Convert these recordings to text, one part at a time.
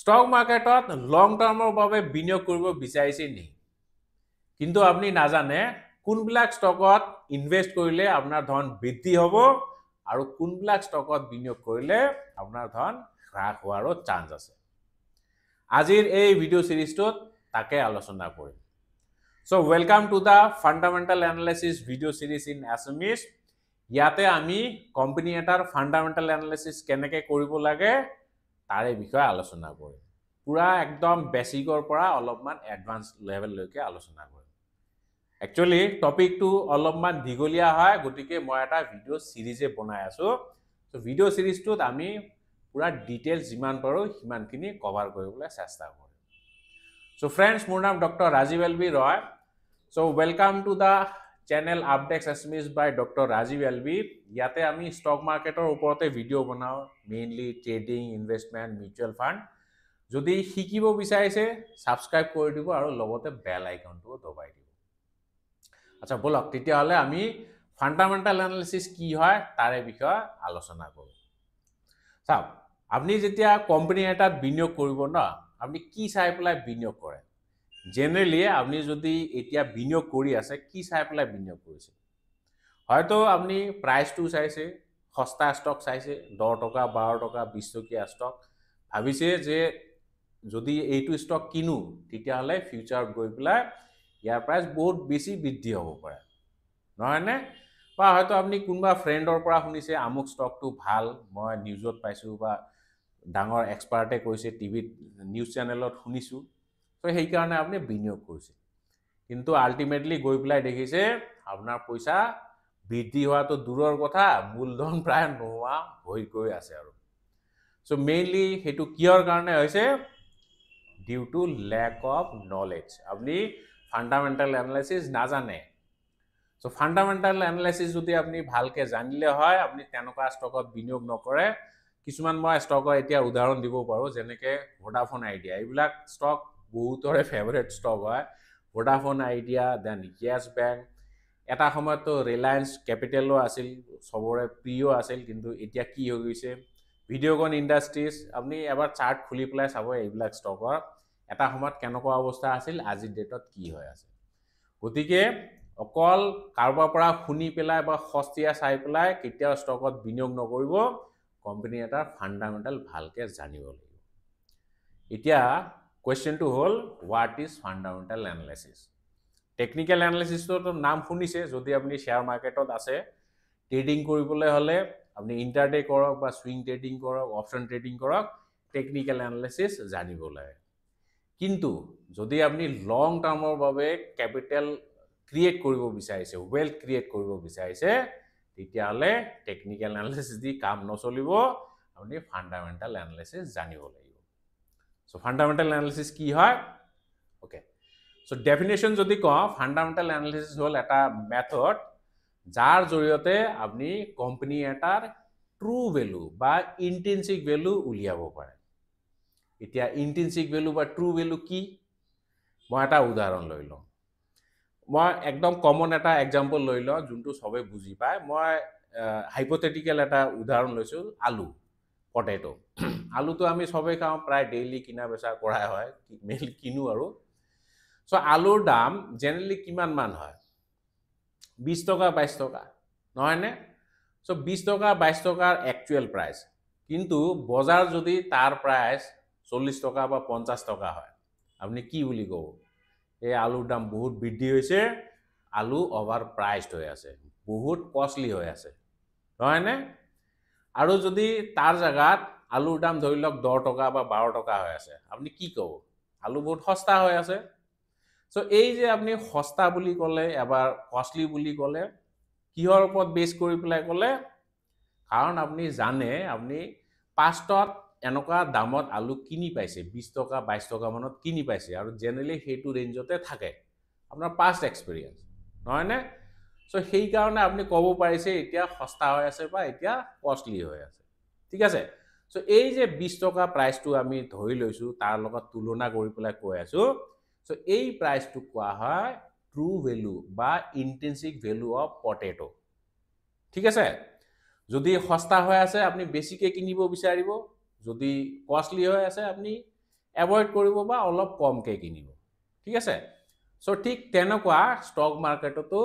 Stock মাৰ্কেটত লং টাৰ্মৰ বাবে বিনিয়োগ কৰিব বিচাৰিছে নেকি? কিন্তু আপুনি নাজানে কোনবিলাক ষ্টকত ইনভেস্ট কৰিলে আপোনাৰ ধন বৃদ্ধি হ'ব আৰু কোনবিলাক ষ্টকত বিনিয়োগ কৰিলে আপোনাৰ ধন হ্ৰাস হোৱাৰো চান্স আছে। আজিৰ এই ভিডিঅ' সিৰিজটোত তাকে আলোচনা কৰিম। So welcome to the fundamental analysis video series in Assamese. ইয়াতে আমি কোম্পানী এটাৰ ফান্ডামেন্টাল এনালাইসিস কেনেকৈ কৰিব লাগে তাৰে বিষয়ে আলোচনা কৰিম। পুৰা একদম বেসিকৰ পৰা অলপমান এডভান্স লেভেল লৈকে আলোচনা কৰিম। একচুয়ালি টপিকটো অলপমান দীঘলীয়া হয়, গতিকে মই এটা ভিডিঅ' সিৰিজে বনাই আছো। তো ভিডিঅ' সিৰিজটোত আমি পুৰা ডিটেইলছ যিমান পাৰো সিমানখিনি কভাৰ কৰিবলৈ চেষ্টা কৰিম। So friends, মোৰ নাম doctor Rajiv LB Roy. So welcome to the channel Updex Assamese by Dr. Rajiv LB. ইয়াতে আমি স্টক মাৰ্কেটৰ ওপৰতে ভিডিঅ' বনাও, mainly trading, investment, mutual fund. যদি শিকিব বিচাৰিছে সাবস্ক্ৰাইব কৰি দিব আৰু লগতে বেল আইকনটো দবাই দিব। আচ্ছা বলক তেতিয়াহ'লে আমি ফান্ডামেন্টাল এনালাইসিস কি হয় তাৰে বিষয়ে আলোচনা কৰোঁ। চাওক, আপুনি যেতিয়া কোম্পানী এটাত বিনিয়োগ কৰিব ন, আপুনি কি চাই পেলাই বিনিয়োগ কৰে? জেনাৰেলি আপুনি যদি এতিয়া বিনিয়োগ কৰি আছে কি চাই পেলাই বিনিয়োগ কৰিছে? হয়তো আপুনি প্ৰাইচটো চাইছে, সস্তা ষ্টক চাইছে, 10 টকা 12 টকা 20 টকীয়া ষ্টক, ভাবিছে যে যদি এইটো ষ্টক কিনো তেতিয়াহ'লে ফিউচাৰত গৈ পেলাই ইয়াৰ প্ৰাইচ বহুত বেছি বৃদ্ধি হ'ব পাৰে, নহয়নে? বা হয়তো আপুনি কোনোবা ফ্ৰেণ্ডৰ পৰা শুনিছে আমুক ষ্টকটো ভাল, মই নিউজত পাইছোঁ বা ডাঙৰ এক্সপাৰ্টে কৈছে, টিভিত নিউজ চেনেলত শুনিছোঁ, তো সেইকাৰণে আপুনি বিনিয়োগ কৰিছে। কিন্তু আল্টিমেটলি গৈ পেলাই দেখিছে আপোনাৰ পইচা বৃদ্ধি হোৱাটো দূৰৰ কথা, মূলধন প্ৰায় নোহোৱা হৈ গৈ আছে আৰু। সো মেইনলি সেইটো কিহৰ কাৰণে হৈছে? Due to lack of knowledge. আপুনি ফান্ডামেন্টাল এনালাইসিস নাজানে। সো ফান্ডামেন্টাল এনালাইসিস যদি আপুনি ভালকে জানিলে হয়, আপুনি তেনেকুৱা ষ্টকত বিনিয়োগ নকৰে। কিছুমান মই ষ্টকৰ এতিয়া উদাহৰণ দিব পাৰোঁ, যেনেকৈ ভোডাফোন আইডিয়া। এইবিলাক ষ্টক বহুতৰে ফেভাৰিট ষ্টক হয়। ভোডাফোন আইডিয়া, দেন য়েছ বেংক, এটা সময়তো ৰিলায়েন্স কেপিটেলো আছিল, সবৰে প্ৰিয় আছিল, কিন্তু এতিয়া কি হৈ গৈছে? ভিডিঅ'কন ইণ্ডাষ্ট্ৰিজ, আপুনি এবাৰ চাৰ্ট খুলি পেলাই চাব এইবিলাক ষ্টকৰ এটা সময়ত কেনেকুৱা অৱস্থা আছিল, আজিৰ ডেটত কি হৈ আছে। গতিকে অকল কাৰোবাৰ পৰা শুনি পেলাই বা সস্তীয়া চাই পেলাই কেতিয়াও ষ্টকত বিনিয়োগ নকৰিব, কোম্পানী এটাৰ ফান্ডামেন্টাল ভালকে জানিব লাগিব। এতিয়া কুৱেশ্যনটো হ'ল, what is fundamental analysis? Technical এনালাইসিসটো নাম শুনিছে। যদি আপুনি শ্বেয়াৰ মাৰ্কেটত আছে, ট্ৰেডিং কৰিবলৈ হ'লে আপুনি ইণ্টাৰডে কৰক বা সুইং ট্ৰেডিং কৰক, অপশ্যন ট্ৰেডিং কৰক, টেকনিক্যাল এনালাইসিস জানিব লাগে। কিন্তু যদি আপুনি লং টাৰ্মৰ বাবে কেপিটেল ক্ৰিয়েট কৰিব বিচাৰিছে, ৱেলথ ক্ৰিয়েট কৰিব বিচাৰিছে, তেতিয়াহ'লে টেকনিক্যাল এনালাইসিস দি কাম নচলিব, আপুনি ফান্ডামেন্টাল এনালাইসিস জানিব লাগিব। সো ফান্ডামেন্টাল এনালাইসিস কি হয়? ওকে, সো ডেফিনেশ্যন যদি কওঁ, ফান্ডামেন্টাল এনালাইসিস হ'ল এটা মেথড যাৰ জৰিয়তে আপুনি কোম্পানী এটাৰ ট্ৰু ভেলু বা ইন্ট্ৰিনসিক ভেলু উলিয়াব পাৰে। এতিয়া ইন্ট্ৰিনসিক ভেলু বা ট্ৰু ভেলু কি? মই এটা উদাহৰণ লৈ লওঁ। মই একদম কমন এটা এক্সাম্পল লৈ লওঁ যোনটো সবে বুজি পায়। মই হাইপোথেটিক্যাল এটা উদাহৰণ লৈছোঁ, আলু, পটেটো। আলুটো আমি সবে খাওঁ, প্ৰায় ডেইলি কিনা বেচা কৰা হয়, মেইনলি কিনো আৰু। সো আলুৰ দাম জেনেৰেলি কিমান মান হয়? 20 টকা 22 টকা, নহয়নে? সো 20 টকা 22 টকাৰ একচুৱেল প্ৰাইচ, কিন্তু বজাৰ যদি তাৰ প্ৰাইচ 40 টকা বা 50 টকা হয়, আপুনি কি বুলি ক'ব? এই আলুৰ দাম বহুত বৃদ্ধি হৈছে, আলু অভাৰ প্ৰাইচড হৈ আছে, বহুত কষ্টলি হৈ আছে, নহয়নে? আৰু যদি তাৰ জাগাত আলুৰ দাম ধৰি লওক 10 টকা বা 12 টকা হৈ আছে, আপুনি কি ক'ব? আলু বহুত সস্তা হৈ আছে। সো এই যে আপুনি সস্তা বুলি ক'লে, এবাৰ কষ্টলি বুলি ক'লে, কিহৰ ওপৰত বেছ কৰি পেলাই ক'লে? কাৰণ আপুনি জানে আপুনি পাষ্টত এনেকুৱা দামত আলু কিনি পাইছে, 20 টকা 22 টকা মানত কিনি পাইছে, আৰু জেনেৰেলি সেইটো ৰেঞ্জতে থাকে, আপোনাৰ পাষ্ট এক্সপিৰিয়েঞ্চ, নহয়নে? সো সেইকাৰণে আপুনি ক'ব পাৰিছে এতিয়া সস্তা হৈ আছে বা এতিয়া কষ্টলি হৈ আছে, ঠিক আছে? সো এই যে 20 টকা প্ৰাইচটো আমি ধৰি লৈছোঁ, তাৰ লগত তুলনা কৰি পেলাই কৈ আছোঁ। সো এই প্ৰাইচটো কোৱা হয় ট্ৰু ভেলু বা ইন্ট্ৰিনসিক ভেলু অফ পটেটো, ঠিক আছে? যদি সস্তা হৈ আছে আপুনি বেছিকৈ কিনিব বিচাৰিব, যদি কষ্টলি হৈ আছে আপুনি এভয়েড কৰিব বা অলপ কমকে কিনিব ঠিক আছে সো ঠিক তেনেকুৱা ষ্টক মাৰ্কেটতো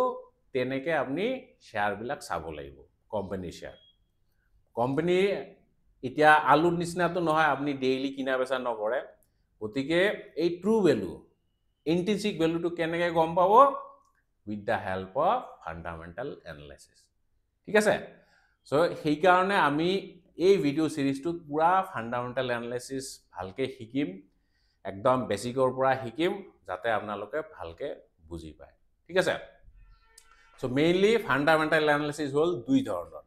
তেনেকে আপুনি শেয়াৰ বিলাক চাব লাগিব কোম্পানী শেয়াৰ কোম্পানী এতিয়া আলুৰ নিচিনাটো নহয় আপুনি ডেইলি কিনা বেচা নকৰে গতিকে এই ট্ৰু ভ্যালু ইন্ট্ৰিনসিক ভ্যালুটো কেনেকৈ গম পাব with the help of fundamental analysis ঠিক আছে সো সেই কাৰণে আমি এই ভিডিও সিৰিজটো পুৰা ফান্ডামেন্টাল এনালাইসিস ভালকে শিকিম একদম বেসিকৰ পৰা শিকিম যাতে আপোনালোকে ভালকে বুজি পায় ঠিক আছে সো মেইনলি ফান্ডামেন্টাল এনালাইসিস হল দুই ধৰণৰ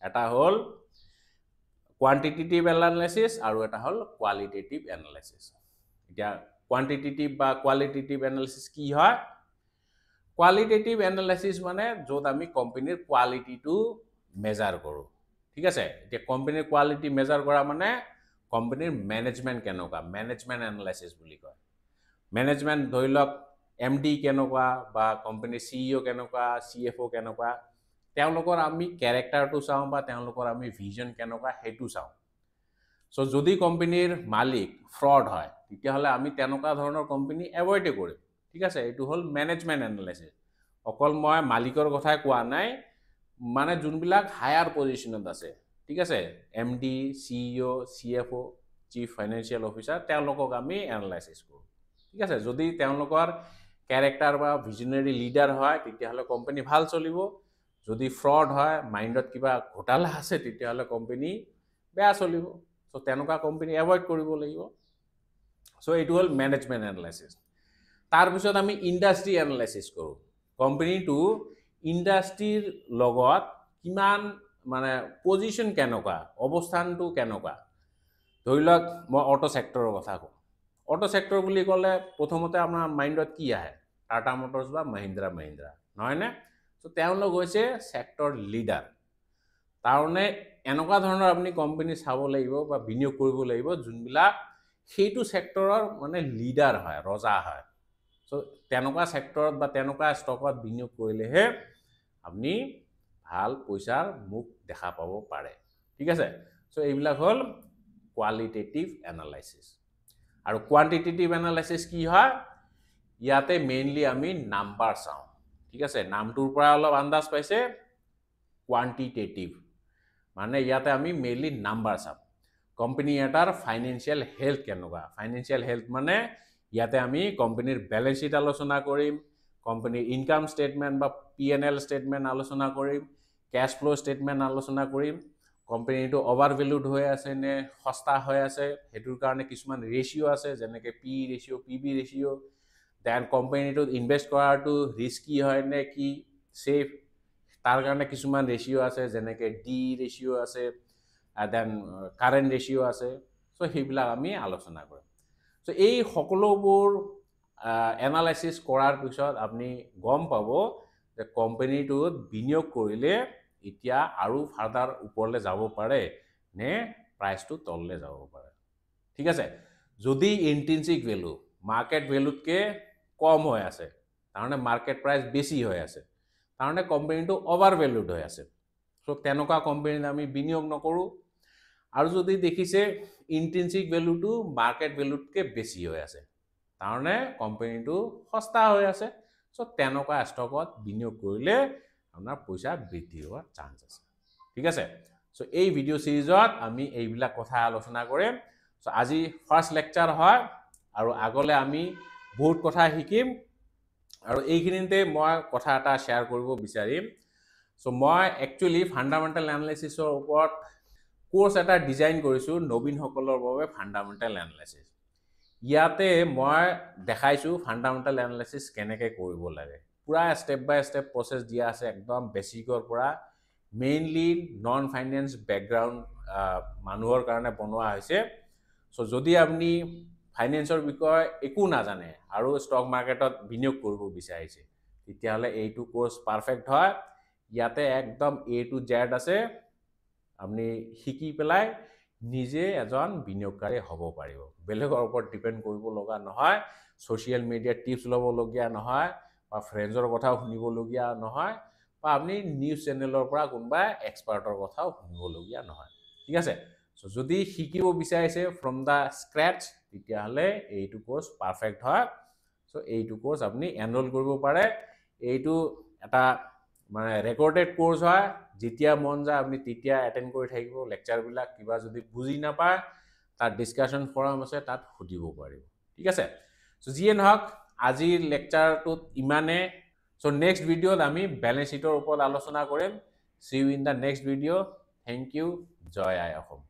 এটা হল কোয়ান্টিটেটিভ এনালাইসিস আৰু এটা হল কোয়ালিটেটিভ এনালাইসিস এতিয়া কোয়ান্টিটেটিভ বা কোয়ালিটেটিভ এনালাইসিস কি হয় কোয়ালিটেটিভ এনালাইসিস মানে যত আমি কোম্পানীৰ কোয়ালিটিটো মেজাৰ কৰো ঠিক আছে এতিয়া কোম্পানীৰ কোয়ালিটি মেজাৰ কৰা মানে কোম্পানীৰ ম্যানেজমেন্ট কেনেকুৱা ম্যানেজমেন্ট এনালাইসিস বুলি কয় ম্যানেজমেন্ট ধৰি লওক এমডি কেনেকুৱা বা কোম্পানীৰ সিইও কেনেকুৱা সিএফও কেনেকুৱা তেওঁলোকৰ আমি ক্যাৰেক্টাৰটো চাওঁ বা তেওঁলোকৰ আমি ভিজন কেনেকুৱা হেতু চাওঁ সো যদি কোম্পানীৰ মালিক ফ্ৰড হয় তেতিয়াহলে আমি তেনেকুৱা ধৰণৰ কোম্পানী এভয়েড কৰিম ঠিক আছে এটো হল ম্যানেজমেন্ট এনালাইসিস অকল মই মালিকৰ কথাই কোৱা নাই মানে যোনবিলাক হায়াৰ পজিশনত আছে ঠিক আছে MD CEO CFO chief financial officer তেওঁলোকক আমি এনালাইসিস কৰো ঠিক আছে যদি তেওঁলোকৰ ক্যাৰেক্টাৰ বা ভিজনাৰী লিডাৰ হয় তেতিয়াহলে কোম্পানী ভাল চলিব যদি ফ্ৰড হয় মাইন্ডত কিবা ঘোটালা আছে তেতিয়াহলে কোম্পানী বেয়া চলিব সো তেনেকুৱা কোম্পানী এভয়েড কৰিব লাগিব সো এটো হল ম্যানেজমেন্ট এনালাইসিস তাৰ পিছত আমি ইন্ডাষ্ট্ৰি এনালাইসিস কৰো কোম্পানীটো ইন্ডাষ্ট্ৰিৰ লগত কিমান মানে পজিশন কেনেকুৱা অৱস্থানটো কেনেকুৱা ধৰি লওক মই অটো সেক্টৰৰ কথা কওঁ অটো সেক্টৰ বুলি ক'লে প্ৰথমতে আমাৰ মাইন্ডত কি আহে টাটা মোটৰছ বা মহিন্দ্ৰা নহয় নে সো তেওঁলোক হৈছে সেক্টৰ লিডাৰ তাৰনে এনেকুৱা ধৰণৰ আপুনি কোম্পানী চাব লাগিব বা বিনিয়োগ কৰিব লাগিব যোনবিলাক সেইটো সেক্টৰৰ মানে লিডাৰ হয় ৰজা হয় সো তেনেকুৱা সেক্টৰত বা তেনেকুৱা ষ্টকত বিনিয়োগ কৰিলেহে আপুনি ভাল পইচাৰ মুখ দেখা পাব পাৰে ঠিক আছে সো এইবিলাক হল কোয়ালিটেটিভ এনালাইসিস আৰু কোয়ান্টিটেটিভ এনালাইসিস কি হয় ইয়াতে মেইনলি আমি নাম্বাৰ চাওঁ ঠিক আছে নামটোৰ পৰা অলপ আন্দাজ পাইছে কোয়ান্টিটেটিভ মানে ইয়াতে আমি মেইনলি নাম্বাৰ চাম কোম্পানী এটাৰ ফাইনান্সিয়াল হেলথ কেনেকুৱা ফাইনান্সিয়াল হেলথ মানে ইয়াতে আমি কোম্পানীৰ ব্যালেন্স শীট আলোচনা কৰিম কোম্পানীৰ ইনকাম স্টেটমেন্ট বা পিএনএল স্টেটমেন্ট আলোচনা কৰিম ক্যাশ ফ্লো স্টেটমেন্ট আলোচনা কৰিম কোম্পানীটো ওভাৰ ভ্যালুড হৈ আছে নে সস্তা হৈ আছে হেতুৰ কাৰণে কিছুমান ৰেশিও আছে যেনেকৈ পি ৰেশিও পিবি ৰেশিও দেন কোম্পানীটো ইনভেস্ট কৰাটো ৰিস্কি হয় নে কি সেফ তাৰ কাৰণে কিছুমান ৰেশিও আছে যেনেকৈ ডি ৰেশিও আছে দেন কাৰেন্ট ৰেশিও আছে সো সেইবিলাক আমি আলোচনা কৰিম সো এই সকলোবোৰ এনালাইসিস কৰাৰ পিছত আপুনি গম পাব যে কোম্পানীটোত বিনিয়োগ কৰিলে এতিয়া আৰু ফাৰ্দাৰ ওপৰলৈ যাব পাৰে নে প্ৰাইসটো তললৈ যাব পাৰে ঠিক আছে যদি ইন্ট্ৰিনসিক ভ্যালু মাৰ্কেট ভ্যালুতকে কম হৈ আছে তাৰমানে মাৰ্কেট প্ৰাইস বেছি হৈ আছে তাৰমানে কোম্পানীটো ওভাৰ ভ্যালুড হৈ আছে সো তেনেকুৱা কোম্পানীত আমি বিনিয়োগ নকৰো আৰু যদি দেখিছে ইন্ট্ৰিনসিক ভ্যালুটো মাৰ্কেট ভ্যালুতকে বেছি হৈ আছে তাৰমানে কোম্পানীটো সস্তা হৈ আছে সো তেনেকুৱা ষ্টকত বিনিয়োগ কৰিলে আপোনাৰ পইচা বৃদ্ধি হোৱাৰ চান্স আছে ঠিক আছে সো এই ভিডিও সিৰিজত আমি এইবিলাক কথা আলোচনা কৰিম সো আজি ফাৰ্স্ট লেকচাৰ হয় আৰু আগলৈ আমি বহুত কথা শিকিম আৰু এইখিনিতে মই কথা এটা শেয়াৰ কৰিব বিচাৰিম সো মই একচুয়ালি ফান্ডামেন্টাল এনালাইসিসৰ ওপৰত কোৰ্স এটা ডিজাইন কৰিছো নবীন সকলৰ বাবে ফান্ডামেন্টাল এনালাইসিস ইয়াতে মই দেখাইছো ফান্ডামেন্টাল এনালাইসিস কেনেকৈ কৰিব লাগে পুৰা স্টেপ বাই স্টেপ প্ৰসেস দিয়া আছে একদম বেসিকৰ পৰা মেইনলি নন ফাইনেন্স ব্যাকগ্ৰাউন্ড মানুহৰ কাৰণে বনোৱা হৈছে সো যদি আপুনি ফাইনেন্সৰ বিষয়ে একো নাজানে আৰু ষ্টক মাৰ্কেটত বিনিয়োগ কৰিব বিচাৰিছে তেতিয়াহলে এইটো কোর্স পারফেক্ট হয় ইয়াতে একদম এ টু জেড আছে আপনি শিকি পেলাই নিজে এজন বিনিয়োগকাৰী হ'ব পাৰিব বেলেগৰ ওপৰত ডিপেন্ড কৰিব লগা নহয় সোশ্যাল মিডিয়া টিপস ল'ব লগিয়া নহয় বা ফ্ৰেন্ডৰ কথাও শুনিব লগিয়া নহয় বা আপনি নিউজ চেনেলৰ পৰা কোনবা এক্সপাৰ্টৰ কথাও শুনিব লগিয়া নহয় ঠিক আছে সো যদি শিকিব বিচাৰিছে ফ্ৰম দা স্ক্ৰেচ তেতিয়াহ'লে এইটো কোৰ্স পাৰফেক্ট হয় সো এইটো কোৰ্স আপুনি এনৰোল কৰিব পাৰে এইটো এটা মানে ৰেকৰ্ডেড কোৰ্স হয় যেতিয়া মন যায় আপুনি তেতিয়া এটেন্ড কৰি থাকিব লেকচাৰ বিলাক কিবা যদি বুজি নাপায় তাত ডিসকাশন ফৰাম আছে তাত সুধিব পাৰিব ঠিক আছে সো যিয়ে নহওক আজিৰ লেকচাৰটোত ইমানে সো নেক্সট ভিডিঅ'ত আমি বেলেন্স शीटৰ ওপৰত আলোচনা কৰিম see you in the next video thank you Jay I Assam